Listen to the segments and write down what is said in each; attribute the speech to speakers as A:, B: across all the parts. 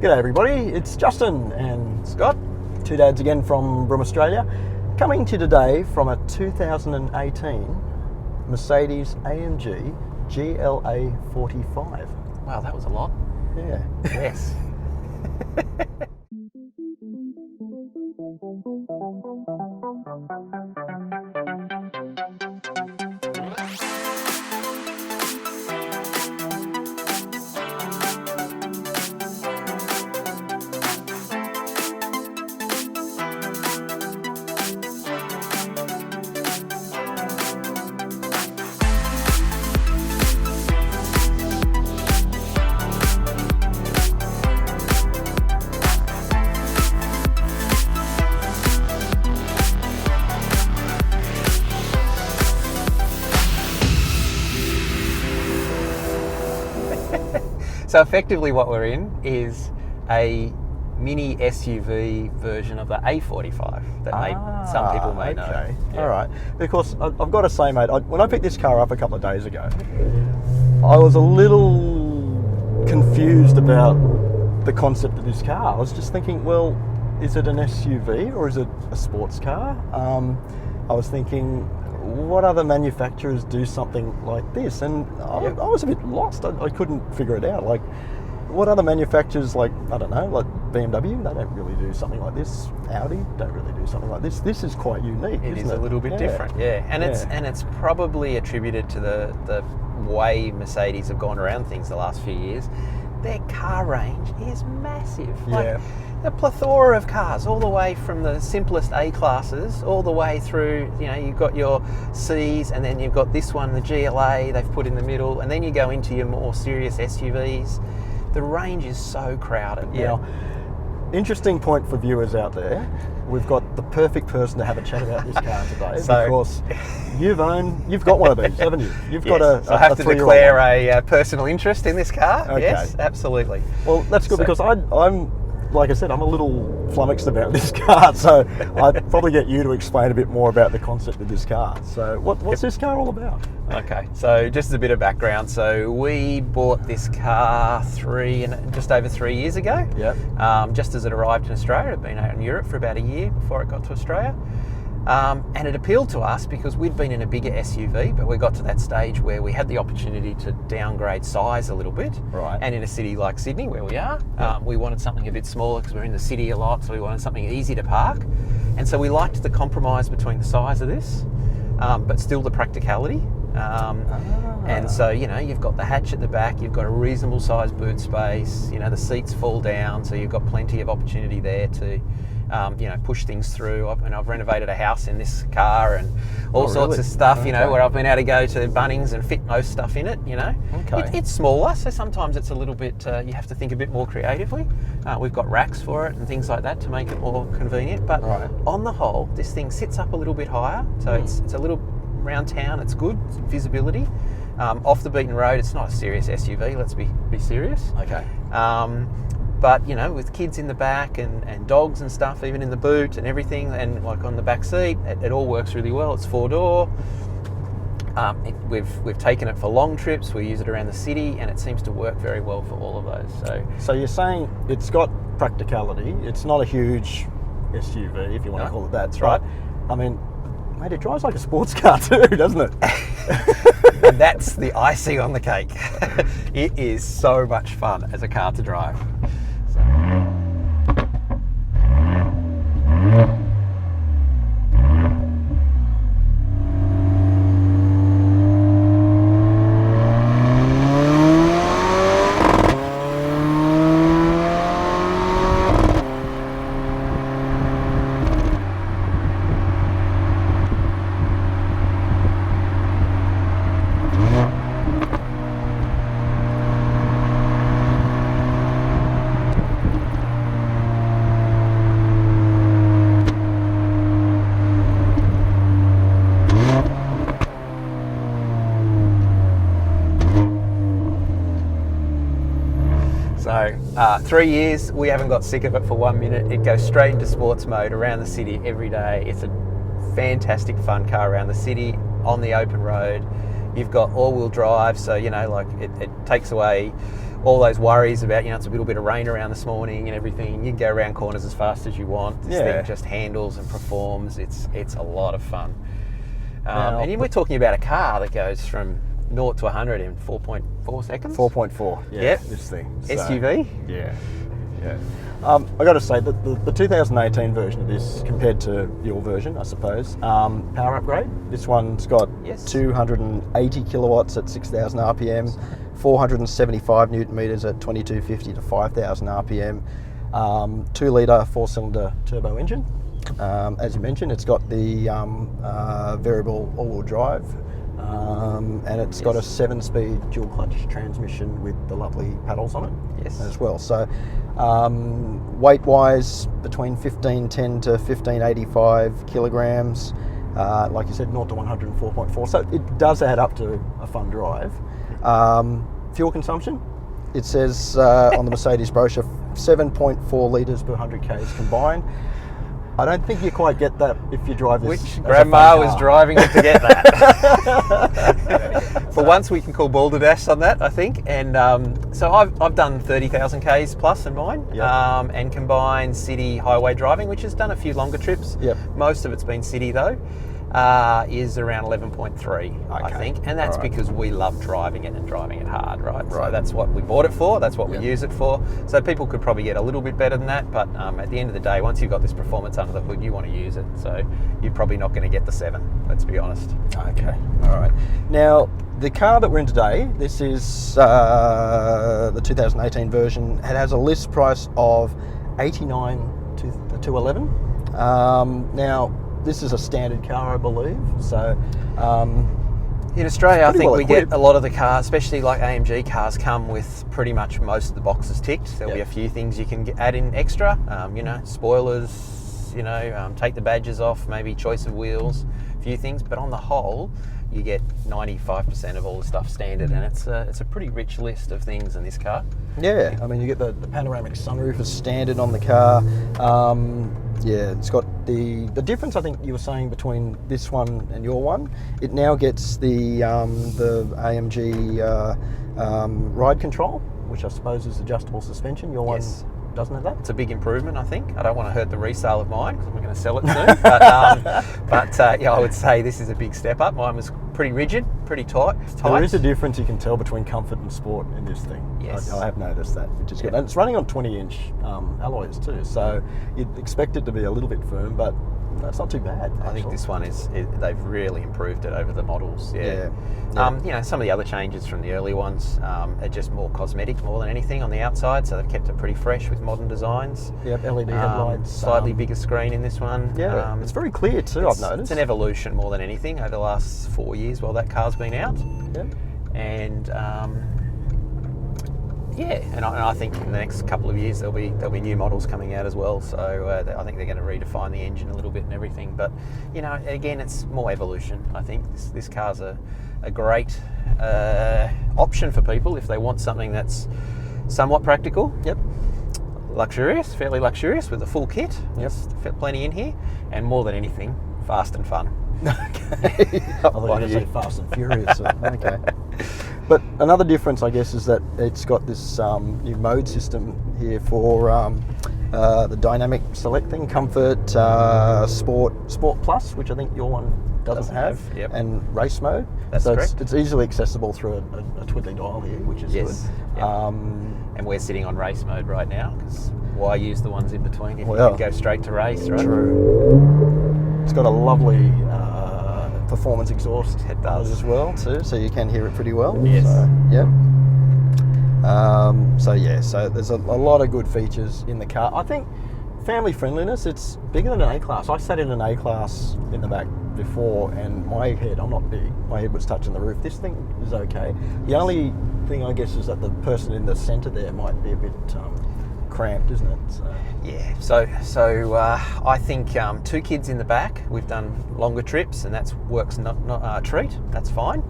A: G'day everybody, it's Justin and Scott, two dads again from Broome, Australia, coming to you today from a 2018 Mercedes-AMG GLA45.
B: Wow, that was a lot.
A: Yeah.
B: Yes. So effectively what we're in is a mini SUV version of the A45 that some people may know.
A: Yeah. All right. Because I've got to say, mate, when I picked this car up a couple of days ago, I was a little confused about the concept of this car. I was just thinking, well, is it an SUV or is it a sports car? I was thinking, what other manufacturers do something like this? And I was a bit lost. I couldn't figure it out. Like, what other manufacturers, like, I don't know, like BMW, they don't really do something like this. Audi don't really do something like this. This is quite unique, isn't it?
B: It is a little bit different, yeah. And it's probably attributed to the way Mercedes have gone around things the last few years. Their car range is massive. Like, the plethora of cars, all the way from the simplest A classes, all the way through, you know, you've got your C's, and then you've got this one, the GLA, they've put in the middle, and then you go into your more serious SUVs. The range is so crowded.
A: Now, interesting point for viewers out there. We've got the perfect person to have a chat about this car today, because you've got one of these, haven't you? You've got a
B: I have to declare a personal interest in this car. Okay. Yes, absolutely.
A: Well, that's good, because I'm, like I said, I'm a little flummoxed about this car, so I'd probably get you to explain a bit more about the concept of this car. So what's this car all about?
B: Okay, so just as a bit of background, so we bought this car just over 3 years ago.
A: Yep.
B: Just as it arrived in Australia. It had been out in Europe for about a year before it got to Australia. And it appealed to us because we'd been in a bigger SUV, but we got to that stage where we had the opportunity to downgrade size a little bit.
A: Right.
B: And in a city like Sydney, where we are, we wanted something a bit smaller because we're in the city a lot, so we wanted something easy to park. And so we liked the compromise between the size of this, but still the practicality. And so, you know, you've got the hatch at the back, you've got a reasonable sized boot space, you know, the seats fall down, so you've got plenty of opportunity there to you know, push things through. I've renovated a house in this car and all sorts of stuff, you know, where I've been able to go to Bunnings and fit most stuff in it, you know. It's smaller, so sometimes it's a little bit, you have to think a bit more creatively. We've got racks for it and things like that to make it more convenient, but on the whole, this thing sits up a little bit higher, so it's a little, around town, it's good, it's visibility. Off the beaten road, it's not a serious SUV, let's be serious.
A: Okay.
B: But, you know, with kids in the back and dogs and stuff, even in the boot and everything, and like on the back seat, it all works really well. It's 4-door. We've taken it for long trips. We use it around the city, and it seems to work very well for all of those. So
A: you're saying it's got practicality. It's not a huge SUV, if you want to call it that. That's right. I mean, mate, it drives like a sports car too, doesn't it?
B: And that's the icing on the cake. It is so much fun as a car to drive. So 3 years, we haven't got sick of it for 1 minute. It goes straight into sports mode around the city every day. It's a fantastic fun car around the city, on the open road. You've got all-wheel drive, so you know, like it takes away all those worries about, it's a little bit of rain around this morning and everything. You can go around corners as fast as you want. This thing just handles and performs. It's a lot of fun. And we're talking about a car that goes from 0 to 100 in 4.4 seconds.
A: 4.4. Yeah.
B: Yep.
A: This thing. So,
B: SUV.
A: Yeah. Yeah. I got to say that the 2018 version of this, compared to your version, I suppose, power upgrade. This one's got 280 kilowatts at 6,000 RPM, 475 newton meters at 2250 to 5,000 RPM, 2-litre 4-cylinder turbo engine. As you mentioned, it's got the variable all-wheel drive, and it's got a 7-speed dual clutch transmission with the lovely paddles on it as well. So weight-wise, between 1510 to 1585 kilograms. Like you said, 0 to 104.4. So it does add up to a fun drive. Fuel consumption, it says on the Mercedes brochure, 7.4 litres per 100 k's combined. I don't think you quite get that if you drive this.
B: Which grandma was driving it to get that. For once, we can call balderdash on that, I think. And so I've done 30,000 k's plus in mine, and combined city highway driving, which has done a few longer trips. Most of it's been city though. Is around 11.3, I think, and that's because we love driving it and driving it hard, right? So that's what we bought it for, that's what we use it for. So people could probably get a little bit better than that, but at the end of the day, once you've got this performance under the hood, you want to use it. So you're probably not going to get the 7, let's be honest.
A: Okay, all right. Now, the car that we're in today, this is the 2018 version. It has a list price of 89 to 211. Now, this is a standard car, I believe. So
B: in Australia, I think we get a lot of the cars, especially like AMG cars, come with pretty much most of the boxes ticked. There'll be a few things you can add in extra, spoilers, take the badges off, maybe choice of wheels, a few things. But on the whole, you get 95% of all the stuff standard, and it's a pretty rich list of things in this car. Yeah,
A: I mean, you get the panoramic sunroof as standard on the car. It's got the difference, I think you were saying, between this one and your one. It now gets the AMG ride control, which I suppose is adjustable suspension. Your one doesn't have that.
B: It's a big improvement, I think. I don't want to hurt the resale of mine because I'm going to sell it soon. But I would say this is a big step up. Mine was pretty rigid, pretty tight.
A: There is a difference you can tell between comfort and sport in this thing.
B: Yes.
A: I have noticed that, which is good. And it's running on 20-inch alloys too, so you'd expect it to be a little bit firm, but that's not too bad.
B: I think this one they've really improved it over the models. Some of the other changes from the early ones are just more cosmetic more than anything on the outside, so they've kept it pretty fresh with modern designs.
A: LED headlights.
B: Slightly bigger screen in this one.
A: It's very clear too, I've noticed.
B: It's an evolution more than anything over the last 4 years while that car's been out. And and I think in the next couple of years there'll be new models coming out as well. So I think they're going to redefine the engine a little bit and everything. But again, it's more evolution. I think this car's a great option for people if they want something that's somewhat practical. Luxurious, fairly luxurious with a full kit. There's plenty in here, and more than anything, fast and fun.
A: Okay. I thought you were going to say fast and furious. Okay. But another difference, I guess, is that it's got this new mode system here for the dynamic selecting, comfort, sport plus, which I think your one doesn't have, and race mode.
B: That's correct.
A: It's easily accessible through a twiddly dial here, which is good.
B: And we're sitting on race mode right now, because why use the ones in between if you can go straight to race, right?
A: True. It's got a lovely performance exhaust as well too, so you can hear it pretty well. So there's a lot of good features in the car. I think family friendliness, it's bigger than an A-Class. I sat in an A-Class in the back before, and my head, I'm not big, my head was touching the roof. This thing is okay. The only thing, I guess, is that the person in the centre there might be a bit cramped, isn't it?
B: So I think 2 kids in the back. We've done longer trips, and that works not a treat. That's fine.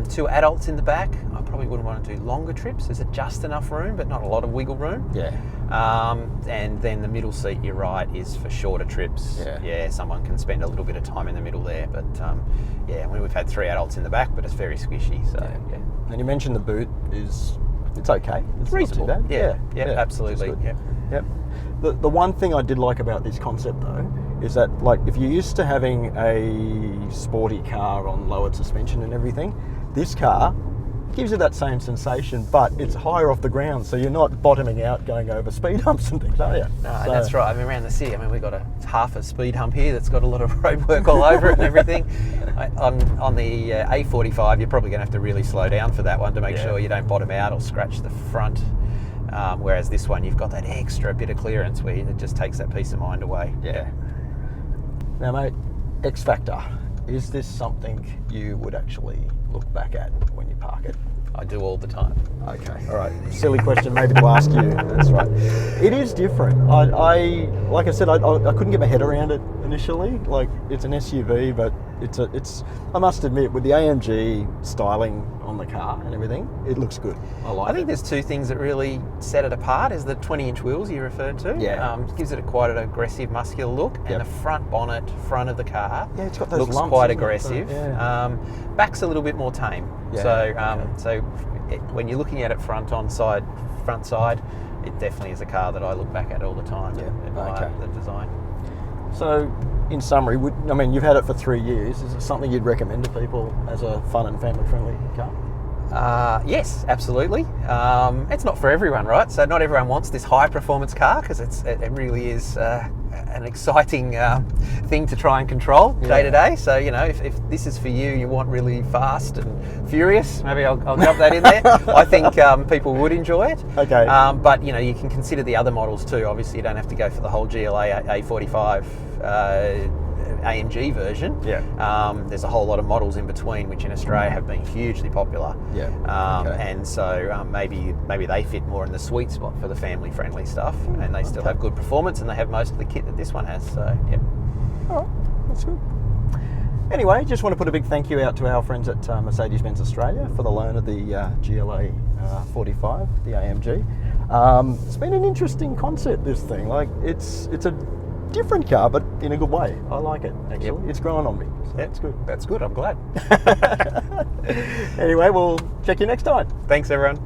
B: 2 adults in the back. I probably wouldn't want to do longer trips. There's just enough room, but not a lot of wiggle room. And then the middle seat, you're right, is for shorter trips. Someone can spend a little bit of time in the middle there, but we've had 3 adults in the back, but it's very squishy. So
A: And you mentioned the boot is It's okay. It's
B: reasonable.
A: not too bad.
B: Yeah, absolutely.
A: which is good.
B: Yep.
A: Yep. The one thing I did like about this concept though is that, like, if you're used to having a sporty car on lowered suspension and everything, this car gives you that same sensation, but it's higher off the ground, so you're not bottoming out going over speed humps and things, are you?
B: No, that's right. I mean, around the city, we've got half a speed hump here that's got a lot of roadwork all over it and everything. On the A45, you're probably going to have to really slow down for that one to make sure you don't bottom out or scratch the front. Whereas this one, you've got that extra bit of clearance where it just takes that peace of mind away.
A: Yeah. Now, mate, X Factor. Is this something you would actually look back at when you park it?
B: I do all the time.
A: Okay, all right. Silly question maybe to ask you. That's right. It is different. I like I said, I couldn't get my head around it initially. Like, it's an SUV, but it's. I must admit, with the AMG styling on the car and everything, it looks good. I
B: think there's two things that really set it apart. Is the 20-inch wheels you referred to.
A: Yeah.
B: Gives it quite an aggressive, muscular look, and the front bonnet, front of the car,
A: it's got those
B: looks
A: lumps,
B: quite aggressive.
A: Yeah.
B: Back's a little bit more tame.
A: Yeah.
B: So when you're looking at it front side, it definitely is a car that I look back at all the time.
A: Yeah.
B: And admire the design.
A: So, in summary, you've had it for 3 years. Is it something you'd recommend to people as a fun and family-friendly car?
B: Yes, absolutely. It's not for everyone, right? So not everyone wants this high-performance car because it really is an exciting thing to try and control day to day. So, if this is for you, you want really fast and furious, maybe I'll drop that in there. I think people would enjoy it.
A: Okay.
B: But, you can consider the other models too. Obviously, you don't have to go for the whole GLA A45 AMG version.
A: Yeah.
B: There's a whole lot of models in between, which in Australia have been hugely popular.
A: Yeah.
B: And so maybe they fit more in the sweet spot for the family-friendly stuff, and they still have good performance, and they have most of the kit that this one has. So yeah.
A: All right, that's good. Anyway, just want to put a big thank you out to our friends at Mercedes-Benz Australia for the loan of the GLA45, the AMG. It's been an interesting concept, this thing. Like, it's a different car, but in a good way. I like it, actually.
B: Yep.
A: It's growing on me. So it's good.
B: That's good. I'm glad.
A: Anyway, we'll check you next time.
B: Thanks, everyone.